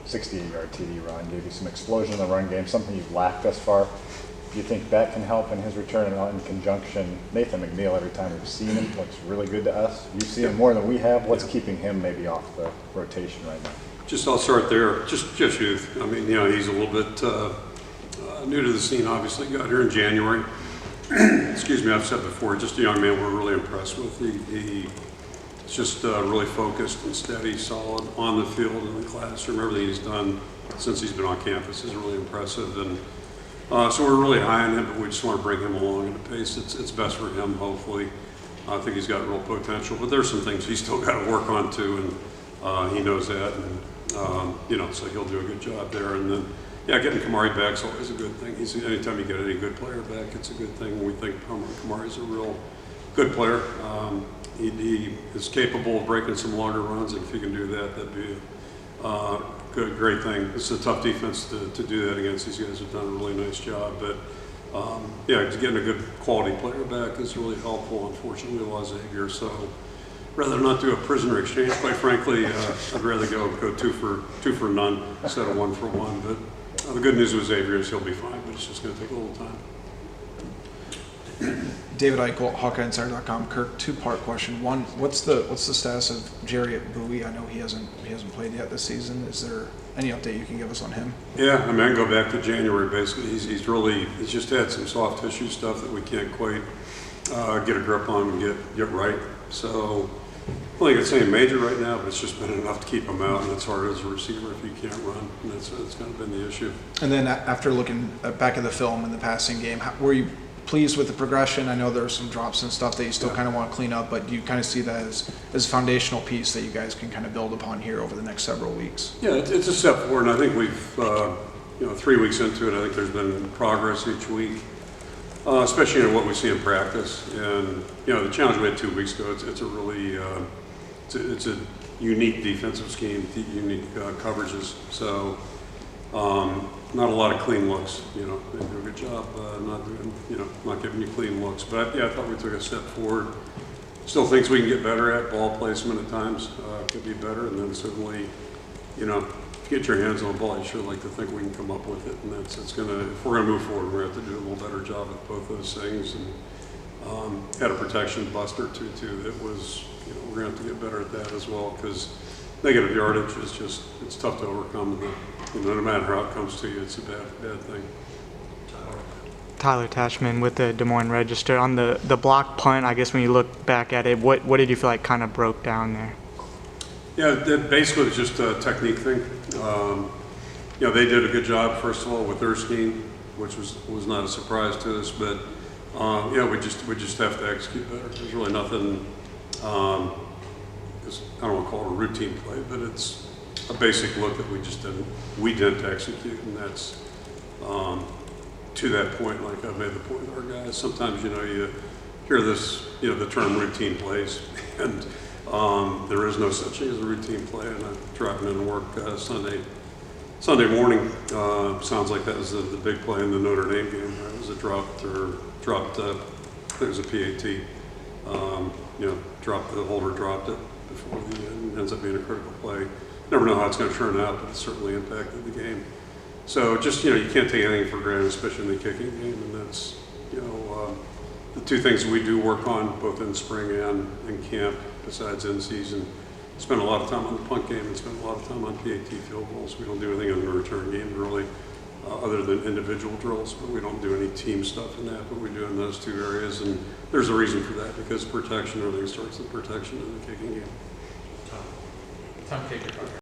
68-yard TD run, gave you some explosion in the run game, something you've lacked thus far. Do you think that can help in his return, and in conjunction, Nathan McNeil, every time we've seen him, looks really good to us. You've seen him more than we have. What's keeping him maybe off the rotation right now? I'll start there. Just youth. I mean, he's a little bit new to the scene, obviously. Got here in January. Excuse me, I've said before, just a young man we're really impressed with. He's just really focused and steady, solid on the field, in the classroom. Everything he's done since he's been on campus is really impressive. And so we're really high on him, but we just want to bring him along at a pace it's best for him, hopefully. I think he's got real potential, but there's some things he's still got to work on too, and he knows that. And so he'll do a good job there. And then, getting Kamari back is always a good thing. Anytime you get any good player back, it's a good thing. We think Kamari's a real good player. He is capable of breaking some longer runs, and if he can do that, that'd be a great thing. It's a tough defense to do that against. These guys have done a really nice job, but getting a good quality player back is really helpful. Unfortunately, we lost Xavier, so rather not do a prisoner exchange. Quite frankly, I'd rather go two for none instead of 1 for 1. But the good news with Xavier is he'll be fine, but it's just going to take a little time. David Eichel, HawkeyeInsider.com. Kirk, two-part question. One, what's the status of Jerry at Bowie? I know he hasn't played yet this season. Is there any update you can give us on him? Yeah, I mean, I can go back to January. Basically, he's just had some soft tissue stuff that we can't quite get a grip on and get right. So I don't think it's anything major right now, but it's just been enough to keep him out, and it's hard as a receiver if you can't run. And that's kind of been the issue. And then after looking back at the film in the passing game, were you pleased with the progression? I know there are some drops and stuff that you still kind of want to clean up, but do you kind of see that as a foundational piece that you guys can kind of build upon here over the next several weeks? Yeah, it's a step forward, and I think we've, 3 weeks into it, I think there's been progress each week, especially in what we see in practice. And, the challenge we had 2 weeks ago, it's a really, it's a unique defensive scheme, unique coverages. So, not a lot of clean looks. They do a good job not giving you clean looks. But I thought we took a step forward. Still things we can get better at. Ball placement at times could be better, and then certainly, if you get your hands on the ball, you sure like to think we can come up with it. And if we're gonna move forward, we're gonna have to do a little better job at both those things. And had a protection buster too. That was, we're gonna have to get better at that as well, because negative yardage is it's tough to overcome. No matter how it comes to you, it's a bad thing. Tyler Tashman with the Des Moines Register. On the block punt, I guess when you look back at it, what did you feel like kind of broke down there? Yeah, that basically was just a technique thing. They did a good job, first of all, with their scheme, which was not a surprise to us. But we just have to execute better. There's really nothing. I don't want to call it a routine play, but it's a basic look that we didn't execute, and that's to that point. Like I made the point with our guys, sometimes you hear this, the term routine plays, and there is no such thing as a routine play. And I'm driving into work Sunday morning. Sounds like that was the big play in the Notre Dame game. Right? It was a dropped. I think it was a PAT. The holder dropped it before the end. Ends up being a critical play. Never know how it's going to turn out, but it certainly impacted the game. So just, you can't take anything for granted, especially in the kicking game. And that's, the two things we do work on both in spring and in camp, besides in season. Spend a lot of time on the punt game and spend a lot of time on PAT field goals. We don't do anything in the return game really, other than individual drills, but we don't do any team stuff in that, but we do in those two areas. And there's a reason for that, because protection, everything starts with protection in the kicking game. Tom Kaker.